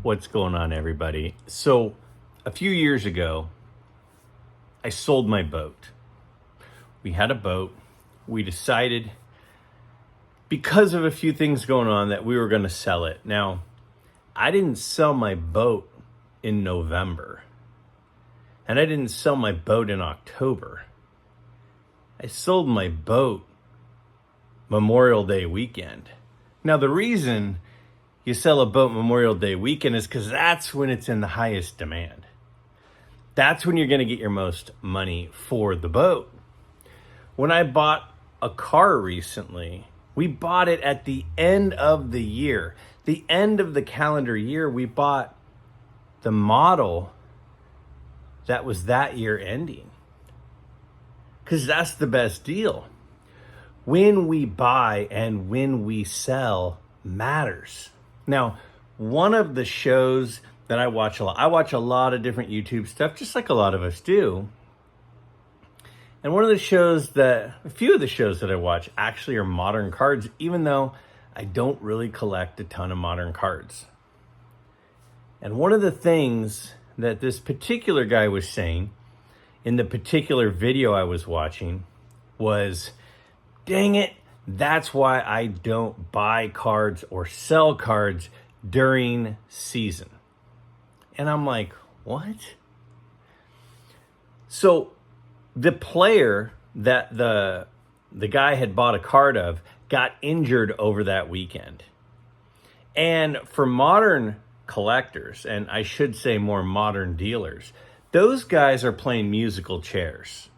What's going on, everybody? So, a few years ago, I sold my boat. We had a boat. We decided, because of a few things going on, that we were going to sell it. Now, I didn't sell my boat in November, and I didn't sell my boat in October. I sold my boat Memorial Day weekend. Now, the reason you sell a boat Memorial Day weekend is because that's when it's in the highest demand. That's when you're going to get your most money for the boat. When I bought a car recently, we bought it at the end of the year. The end of the calendar year, we bought the model that was that year ending. Because that's the best deal. When we buy and when we sell matters. Now, one of the shows that I watch a lot of different YouTube stuff, just like a lot of us do. And a few of the shows that I watch actually are modern cards, even though I don't really collect a ton of modern cards. And one of the things that this particular guy was saying in the particular video I was watching was, dang it, that's why I don't buy cards or sell cards during season. And I'm like, what? So the player that the guy had bought a card of got injured over that weekend. And for modern collectors, and I should say more modern dealers, those guys are playing musical chairs,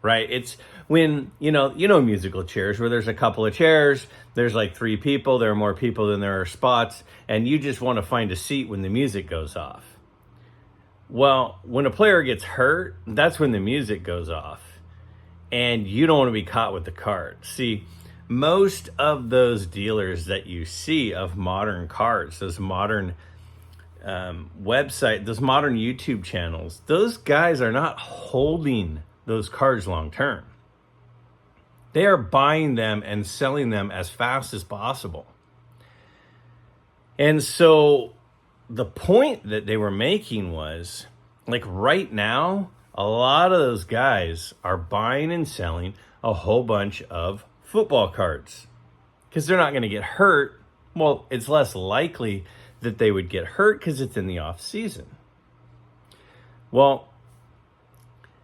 right? It's when, you know musical chairs where there's a couple of chairs, there's like 3 people, there are more people than there are spots, and you just want to find a seat when the music goes off. Well, when a player gets hurt, that's when the music goes off, and you don't want to be caught with the card. See, most of those dealers that you see of modern cards, those modern those modern YouTube channels, those guys are not holding those cards long term. They are buying them and selling them as fast as possible. And so the point that they were making was, like right now, a lot of those guys are buying and selling a whole bunch of football cards because they're not going to get hurt. Well, it's less likely that they would get hurt because it's in the off season. Well,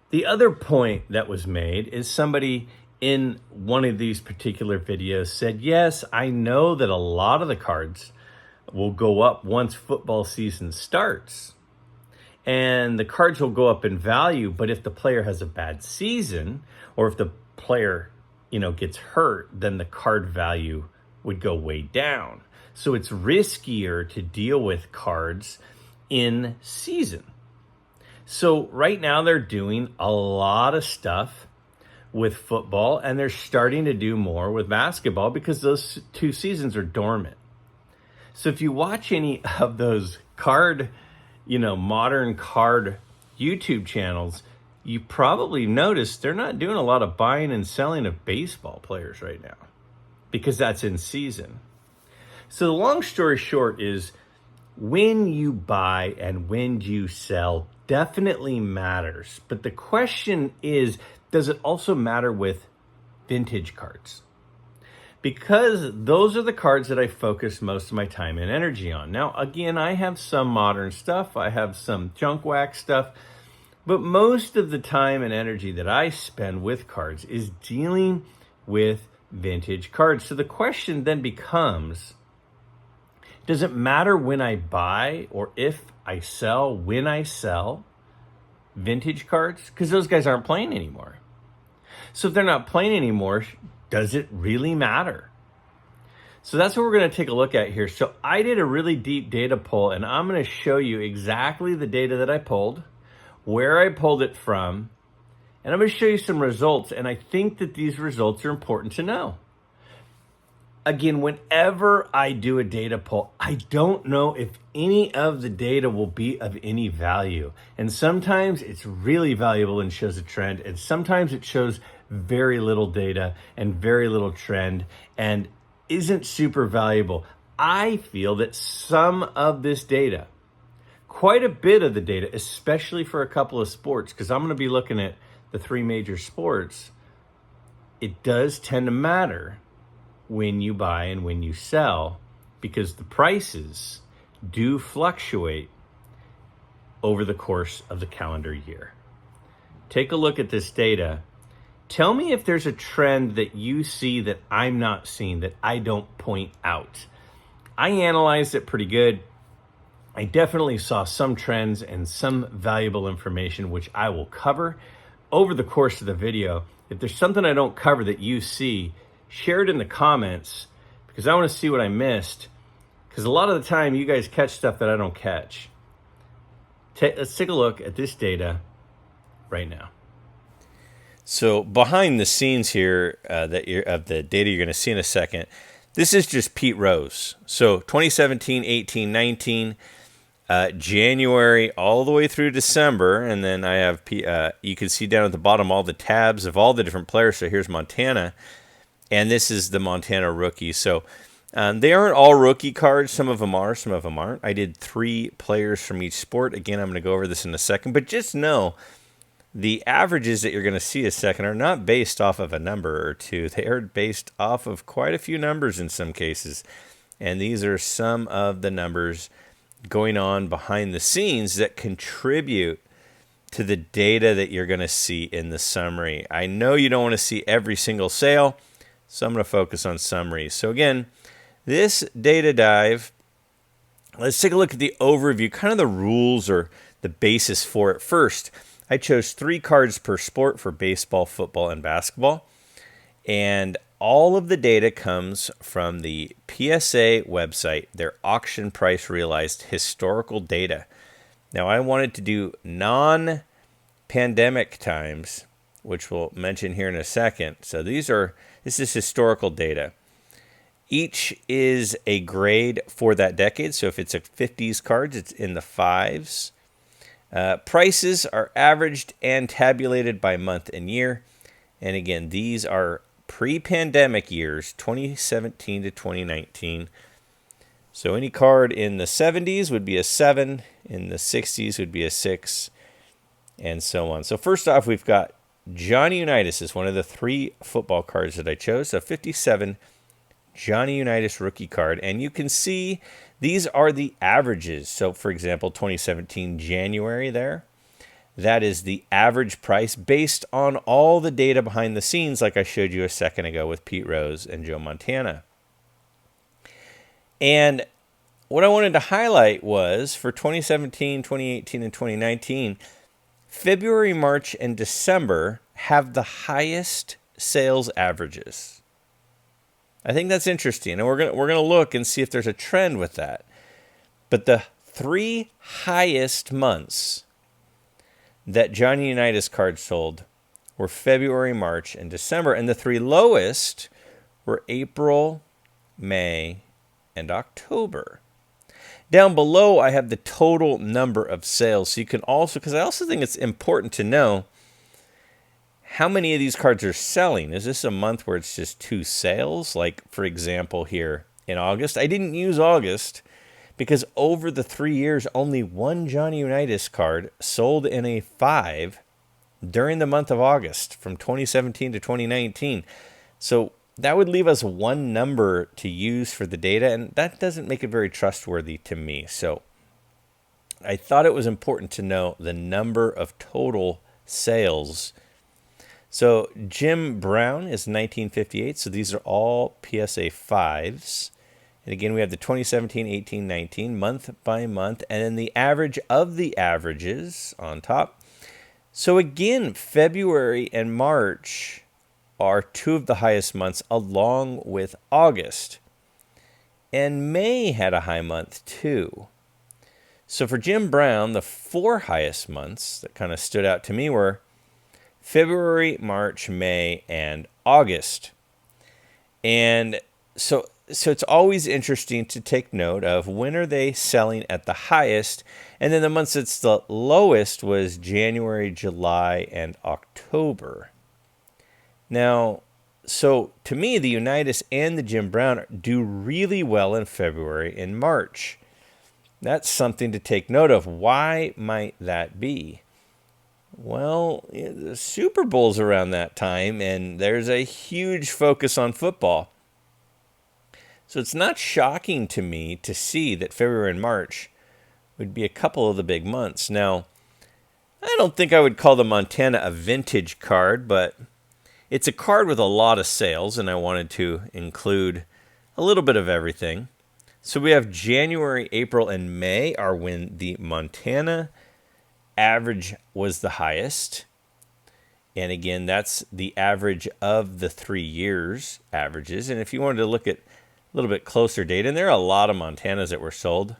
the other point that was made is somebody in one of these particular videos said, yes, I know that a lot of the cards will go up once football season starts. And the cards will go up in value, but if the player has a bad season, or if the player, gets hurt, then the card value would go way down. So it's riskier to deal with cards in season. So right now they're doing a lot of stuff with football, and they're starting to do more with basketball because those 2 seasons are dormant. So if you watch any of those modern card YouTube channels, you probably noticed they're not doing a lot of buying and selling of baseball players right now because that's in season. So the long story short is, when you buy and when you sell definitely matters. But the question is, does it also matter with vintage cards? Because those are the cards that I focus most of my time and energy on. Now, again, I have some modern stuff. I have some junk wax stuff. But most of the time and energy that I spend with cards is dealing with vintage cards. So the question then becomes, does it matter when I buy or if I sell, when I sell vintage cards? Because those guys aren't playing anymore. So if they're not playing anymore, does it really matter? So that's what we're going to take a look at here. So I did a really deep data pull, and I'm going to show you exactly the data that I pulled, where I pulled it from, and I'm going to show you some results. And I think that these results are important to know. Again, whenever I do a data pull, I don't know if any of the data will be of any value. And sometimes it's really valuable and shows a trend, and sometimes it shows very little data and very little trend and isn't super valuable. I feel that some of this data quite a bit of the data, especially for a couple of sports, because I'm going to be looking at the three major sports. It does tend to matter when you buy and when you sell, because the prices do fluctuate over the course of the calendar year. Take a look at this data. Tell me if there's a trend that you see that I'm not seeing, that I don't point out. I analyzed it pretty good. I definitely saw some trends and some valuable information, which I will cover over the course of the video. If there's something I don't cover that you see, share it in the comments, because I want to see what I missed, because a lot of the time you guys catch stuff that I don't catch. Let's take a look at this data right now. So behind the scenes here of the data you're going to see in a second, this is just Pete Rose. So 2017, 18, 19, January all the way through December, and then I have you can see down at the bottom all the tabs of all the different players. So here's Montana, and this is the Montana rookie. So they aren't all rookie cards. Some of them are, some of them aren't. I did 3 players from each sport. Again, I'm going to go over this in a second, but just know the averages that you're going to see a second are not based off of a number or two. They are based off of quite a few numbers in some cases. And these are some of the numbers going on behind the scenes that contribute to the data that you're going to see in the summary. I know you don't want to see every single sale, so I'm going to focus on summaries. So again, this data dive, let's take a look at the overview, kind of the rules or the basis for it. First, I chose 3 cards per sport for baseball, football, and basketball. And all of the data comes from the PSA website, their auction price realized historical data. Now, I wanted to do non-pandemic times, which we'll mention here in a second. So this is historical data. Each is a grade for that decade. So if it's a 50s cards, it's in the 5s. Prices are averaged and tabulated by month and year. And again, these are pre-pandemic years, 2017 to 2019. So any card in the 70s would be a 7, in the 60s would be a 6, and so on. So first off, we've got Johnny Unitas is one of the 3 football cards that I chose. So 57 Johnny Unitas rookie card. And you can see these are the averages. So for example, 2017 January there. That is the average price based on all the data behind the scenes, like I showed you a second ago with Pete Rose and Joe Montana. And what I wanted to highlight was for 2017, 2018, and 2019, February, March, and December have the highest sales averages. I think that's interesting, and we're gonna look and see if there's a trend with that. But the 3 highest months that Johnny Unitas cards sold were February, March, and December, and the 3 lowest were April, May, and October. Down below, I have the total number of sales, so you can also, because I also think it's important to know how many of these cards are selling. Is this a month where it's just 2 sales? Like, for example, here in August. I didn't use August because over the 3 years, only 1 Johnny Unitas card sold in a 5 during the month of August from 2017 to 2019. So that would leave us 1 number to use for the data, and that doesn't make it very trustworthy to me. So I thought it was important to know the number of total sales. So Jim Brown is 1958, so these are all PSA 5s. And again, we have the 2017, 18, 19, month by month, and then the average of the averages on top. So again, February and March are 2 of the highest months, along with August. And May had a high month too. So for Jim Brown, the 4 highest months that kind of stood out to me were February, March, May, and August. And so it's always interesting to take note of when are they selling at the highest, and then the months that's the lowest was January, July, and October. Now, so to me, the Unitas and the Jim Brown do really well in February and March. That's something to take note of. Why might that be? Well, the Super Bowl's around that time, and there's a huge focus on football. So it's not shocking to me to see that February and March would be a couple of the big months. Now, I don't think I would call the Montana a vintage card, but it's a card with a lot of sales, and I wanted to include a little bit of everything. So we have January, April, and May are when the Montana average was the highest. And again, that's the average of the 3 years averages. And if you wanted to look at a little bit closer data, and there are a lot of Montanas that were sold,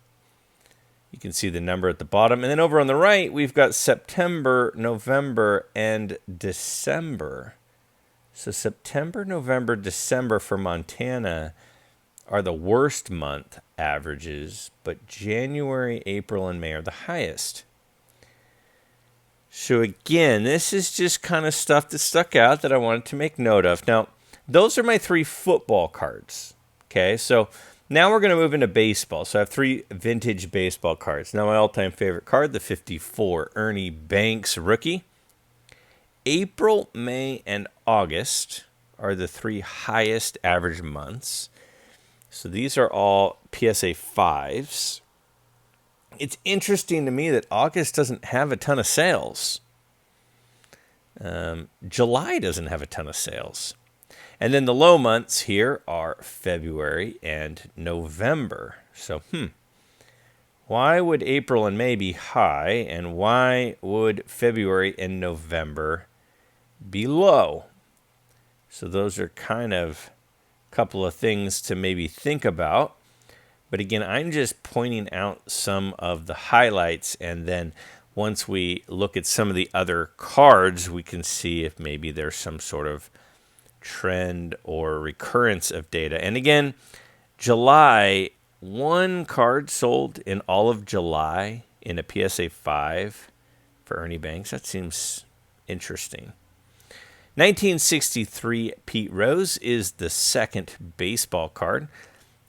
you can see the number at the bottom. And then over on the right, we've got September, November, and December. So September, November, December for Montana are the worst month averages, but January, April, and May are the highest. So again, this is just kind of stuff that stuck out that I wanted to make note of. Now, those are my 3 football cards. Okay, so now we're going to move into baseball. So I have 3 vintage baseball cards. Now, my all-time favorite card, the 54 Ernie Banks rookie. April, May, and August are the 3 highest average months. So these are all PSA 5s. It's interesting to me that August doesn't have a ton of sales. July doesn't have a ton of sales. And then the low months here are February and November. So, why would April and May be high, and why would February and November be low? So those are kind of a couple of things to maybe think about. But again, I'm just pointing out some of the highlights, and then once we look at some of the other cards, we can see if maybe there's some sort of trend or recurrence of data. And again, July, 1 card sold in all of July in a PSA 5 for Ernie Banks. That seems interesting. 1963 Pete Rose is the second baseball card.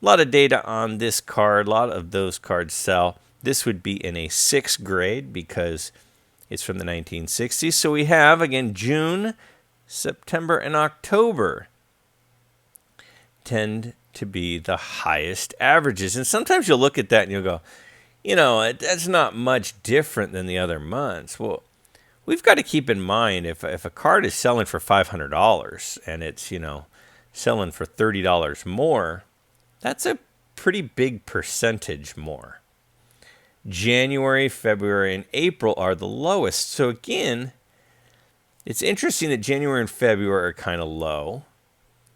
A lot of data on this card. A lot of those cards sell. This would be in a 6th grade because it's from the 1960s. So we have, again, June, September, and October tend to be the highest averages. And sometimes you'll look at that and you'll go, that's not much different than the other months. Well, we've got to keep in mind if a card is selling for $500 and it's, selling for $30 more, that's a pretty big percentage more. January, February, and April are the lowest. So again, it's interesting that January and February are kind of low.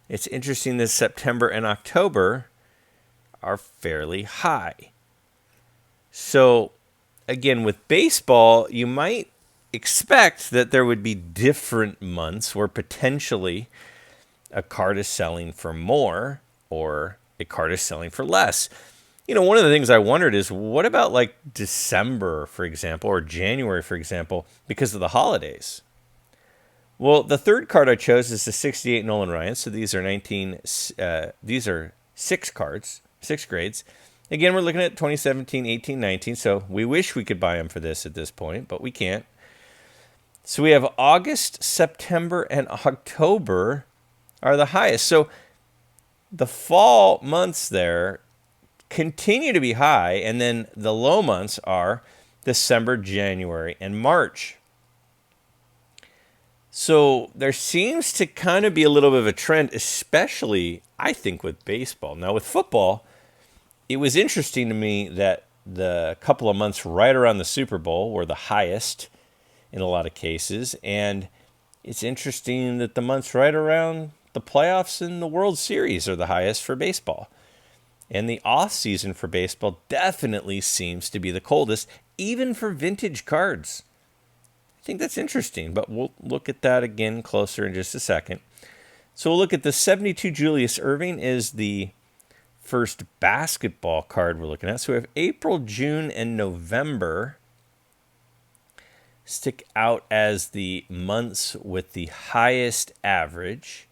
It's interesting that September and October are fairly high. So again, with baseball, you might expect that there would be different months where potentially a card is selling for more or a card is selling for less. One of the things I wondered is, what about like December, for example, or January, for example, because of the holidays? Well, the third card I chose is the 68 Nolan Ryan. So these are 6 cards, 6 grades. Again, we're looking at 2017, 18, 19. So we wish we could buy them for this at this point, but we can't. So we have August, September, and October are the highest. So the fall months there continue to be high, and then the low months are December, January, and March. So there seems to kind of be a little bit of a trend, especially, I think, with baseball. Now, with football, it was interesting to me that the couple of months right around the Super Bowl were the highest in a lot of cases, and it's interesting that the months right around the playoffs and the World Series are the highest for baseball. And the off season for baseball definitely seems to be the coldest, even for vintage cards. I think that's interesting, but we'll look at that again closer in just a second. So we'll look at the 72 Julius Erving is the first basketball card we're looking at. So we have April, June, and November stick out as the months with the highest average.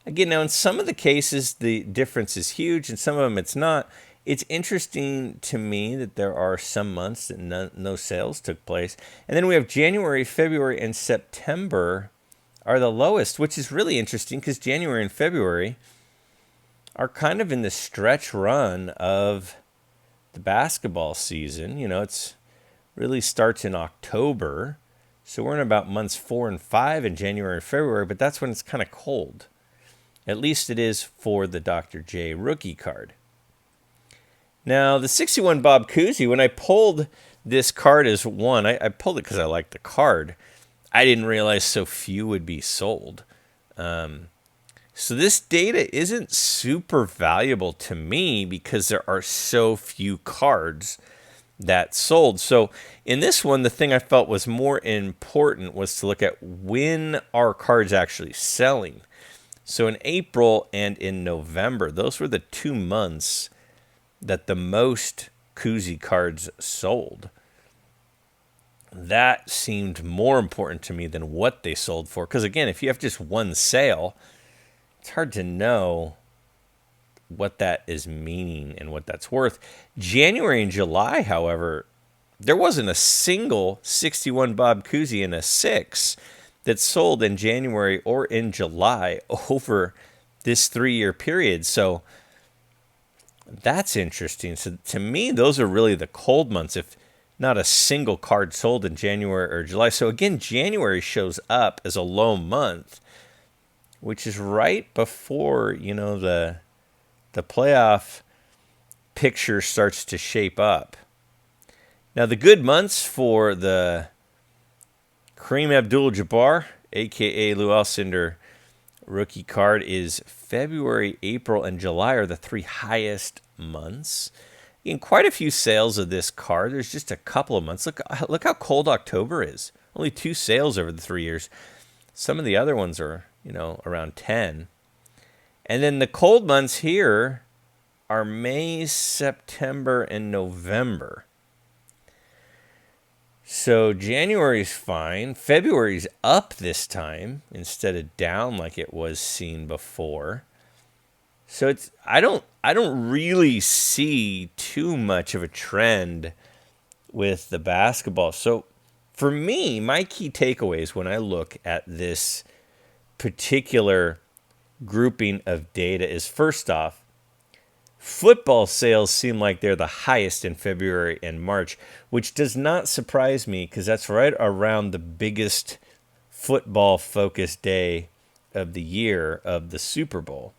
Again, now in some of the cases, the difference is huge. In some of them, it's not. it's interesting to me that there are some months that no sales took place. And then we have January, February, and September are the lowest, which is really interesting because January and February are kind of in the stretch run of the basketball season. You know, it's really starts in October. So we're in about months 4 and 5 in January and February, but that's when it's kind of cold. At least it is for the Dr. J rookie card. Now, the 61 Bob Cousy, when I pulled this card as one, I pulled it because I liked the card. I didn't realize so few would be sold. So this data isn't super valuable to me because there are so few cards that sold. So in this one, the thing I felt was more important was to look at when are cards actually selling. So in April and in November, those were the 2 months that the most Cousy cards sold. That seemed more important to me than what they sold for. Because again, if you have just one sale, it's hard to know what that is meaning and what that's worth. January and July, however, there wasn't a single 61 Bob Cousy in a 6 that sold in January or in July over this 3-year period. So that's interesting. So to me, those are really the cold months, if not a single card sold in January or July. So again, January shows up as a low month, which is right before, you know, the playoff picture starts to shape up. Now, the good months for the Kareem Abdul-Jabbar, a.k.a. Lou Alcindor rookie card, is February, April, and July are the 3 highest months. In quite a few sales of this card, there's just a couple of months. Look how cold October is. Only 2 sales over the 3 years. Some of the other ones are, you know, around 10. And then the cold months here are May, September, and November. So January's fine. February's up this time instead of down like it was seen before. So it's I don't really see too much of a trend with the basketball. So for me, my key takeaways when I look at this particular grouping of data is, first off, football sales seem like they're the highest in February and March, which does not surprise me because that's right around the biggest football-focused day of the year of the Super Bowl.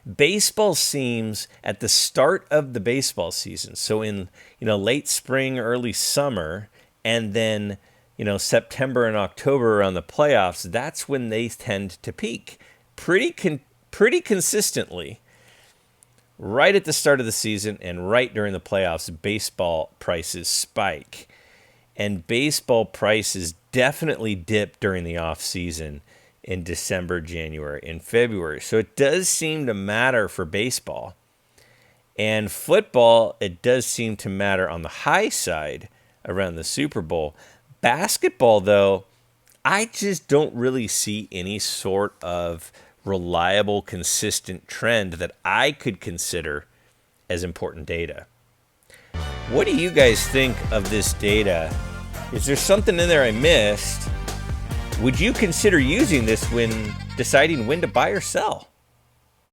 Baseball seems at the start of the baseball season, so in late spring, early summer, and then September and October around the playoffs, that's when they tend to peak pretty consistently. Right at the start of the season and right during the playoffs, baseball prices spike. And baseball prices definitely dip during the off season in December, January, and February. So it does seem to matter for baseball. And football, it does seem to matter on the high side around the Super Bowl. Basketball, though, I just don't really see any sort of reliable, consistent trend that I could consider as important data. What do you guys think of this data? Is there something in there I missed? Would you consider using this when deciding when to buy or sell?